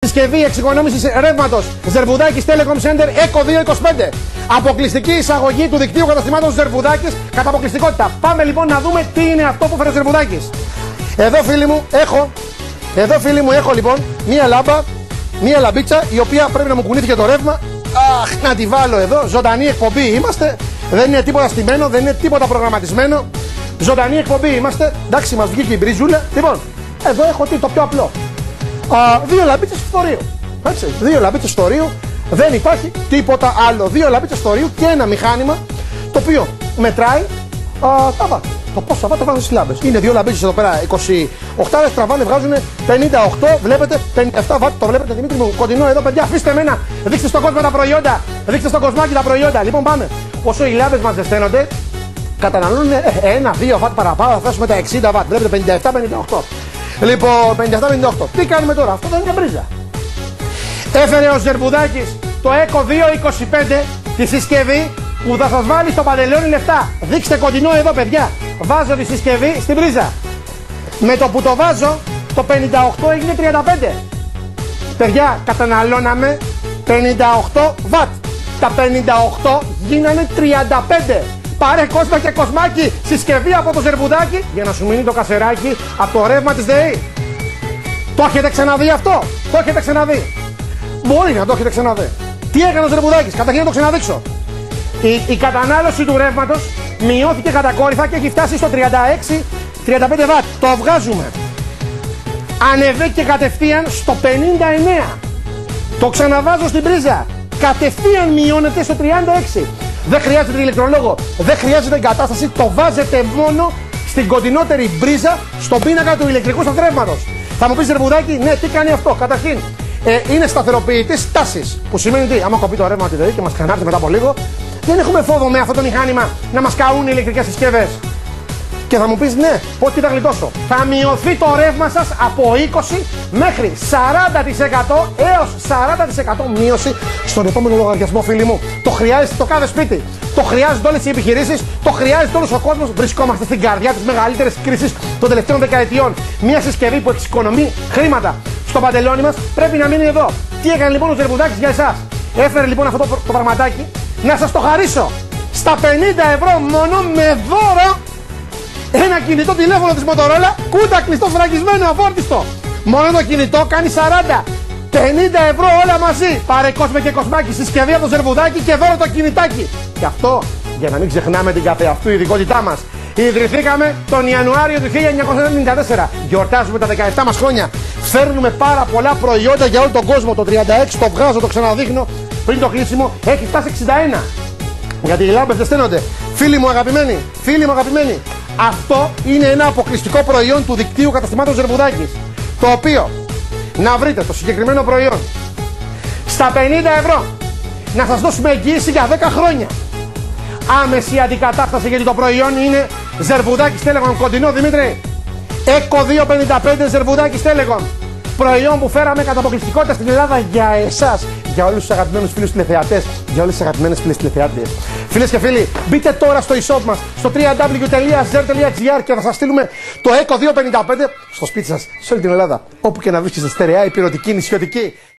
Συσκευή εξοικονόμησης ρεύματος Ζερβουδάκης Telecom Center ECO 225. Αποκλειστική εισαγωγή του δικτύου καταστημάτων Ζερβουδάκης κατά αποκλειστικότητα. Πάμε λοιπόν να δούμε τι είναι αυτό που φέρε ο Ζερβουδάκης. Εδώ φίλοι μου έχω λοιπόν μία λάμπα, μία λαμπίτσα η οποία πρέπει να μου κουνήθηκε το ρεύμα. Αχ, να τη βάλω εδώ. Ζωντανή εκπομπή είμαστε. Δεν είναι τίποτα στημένο, δεν είναι τίποτα προγραμματισμένο. Ζωντανή εκπομπή είμαστε. Εντάξει, μας βγήκε η μπριζούλα. Λοιπόν, εδώ έχω το πιο απλό. Δύο λαμπίτσες φθορείου. Έτσι, δύο λαμπίτσες φθορείου. Δεν υπάρχει τίποτα άλλο. Δύο λαμπίτσες φθορείου και ένα μηχάνημα το οποίο μετράει τα βάτ. Το πόσα βάτ βάζουν στις λάμπες. Είναι δύο λαμπίτσες εδώ πέρα. 28 τραβάνε, βγάζουν 58. Βλέπετε 57 βάτ. Το βλέπετε, Δημήτρη μου. Κοντινό εδώ, παιδιά. Αφήστε εμένα. Δείξτε στον κόσμο τα προϊόντα. Δείξτε στον κοσμάκι τα προϊόντα. Λοιπόν, πάμε. Όσο οι λάμπες μας ζεσταίνονται, καταναλώνουν 1-2 βάτ παραπάνω. Θα φτάσουμε τα 60 βάτ. Βλέπετε 57-58. Λοιπόν, 57-58. Τι κάνουμε τώρα, αυτό δεν είναι μπρίζα. Έφερε ο Ζερβουδάκης το ECO 225, τη συσκευή που θα σας βάλει στο παντελόνι λεφτά. Δείξτε κοντινό εδώ, παιδιά. Βάζω τη συσκευή στην πρίζα. Με το που το βάζω, το 58 έγινε 35. Παιδιά, καταναλώναμε 58 βατ. Τα 58 γίνανε 35. Πάρε Κόσμα και Κοσμάκι, συσκευή από το Ζερβουδάκι για να σου μείνει το κασεράκι από το ρεύμα της ΔΕΗ. Το έχετε ξαναδεί αυτό? Το έχετε ξαναδεί? Μπορεί να το έχετε ξαναδεί. Τι έκανε ο Ζερβουδάκης? Καταρχήν να το ξαναδείξω. Η κατανάλωση του ρεύματος μειώθηκε κατακόρυφα και έχει φτάσει στο 36-35 βατ. Το βγάζουμε. Ανεβαίνει κατευθείαν στο 59. Το ξαναβάζω στην πρίζα. Κατευθείαν μειώνεται στο 36. Δεν χρειάζεται ηλεκτρολόγο, δεν χρειάζεται εγκατάσταση, το βάζετε μόνο στην κοντινότερη μπρίζα στον πίνακα του ηλεκτρικού σταθρεύματος. Θα μου πεις Ζερβουδάκη, ναι, τι κάνει αυτό? Καταρχήν, είναι σταθεροποιητής τάσης. Που σημαίνει τι, άμα κοπεί το ρεύμα τη ΔΕΗ και μας ξανάρθει μετά από λίγο, δεν έχουμε φόβο με αυτό το μηχάνημα να μας καούν οι ηλεκτρικές συσκευές. Και θα μου πεις ναι, πώς τι θα γλιτώσω? Θα μειωθεί το ρεύμα σας από 20 μέχρι 40% έως 40% μείωση στον επόμενο λογαριασμό, φίλοι μου. Το χρειάζεται το κάθε σπίτι. Το χρειάζεται όλες οι επιχειρήσεις. Το χρειάζεται όλος ο κόσμος. Βρισκόμαστε στην καρδιά της μεγαλύτερης κρίσης των τελευταίων δεκαετιών. Μια συσκευή που εξοικονομεί χρήματα στο παντελόνι μας πρέπει να μείνει εδώ. Τι έκανε λοιπόν ο Ζερβουδάκης για εσάς? Έφερε λοιπόν αυτό το πραγματάκι να σας το χαρίσω στα 50 ευρώ μόνο με δώρο. Ένα κινητό τηλέφωνο της Motorola, κούτα κλειστό φραγισμένο αφόρτιστο. Μόνο το κινητό κάνει 40. 50 ευρώ όλα μαζί. Πάρε Κόσμε και Κοσμάκι, συσκευή από το Ζερβουδάκι και δώρο το κινητάκι. Και αυτό για να μην ξεχνάμε την καθεαυτού ειδικότητά μας. Ιδρυθήκαμε τον Ιανουάριο του 1994. Γιορτάζουμε τα 17 μας χρόνια. Φέρνουμε πάρα πολλά προϊόντα για όλο τον κόσμο. Το 36 το βγάζω, το ξαναδείχνω πριν το κλείσιμο. Έχει φτάσει 61. Γιατί οι λάμπες δεν στέλνονται. Φίλοι μου αγαπημένοι, αυτό είναι ένα αποκλειστικό προϊόν του δικτύου καταστημάτων Ζερβουδάκης. Το οποίο να βρείτε το συγκεκριμένο προϊόν στα 50 ευρώ, να σας δώσουμε εγγύηση για 10 χρόνια. Άμεση αντικατάσταση, γιατί το προϊόν είναι Ζερβουδάκης Telecom, κοντινό Δημήτρη. ECO 225 Ζερβουδάκης Telecom. Προϊόν που φέραμε κατά αποκλειστικότητα στην Ελλάδα για εσάς, για όλους τους αγαπημένους φίλους τηλεθεατές, για όλες τις αγαπημένες φίλες τηλεθεάτριες. Φίλες και φίλοι, μπείτε τώρα στο e-shop μας, στο www.zer.gr και θα σας στείλουμε το ECO 225 στο σπίτι σας, σε όλη την Ελλάδα, όπου και να βρίσκεστε, στερεά, υπηρετική, νησιωτική.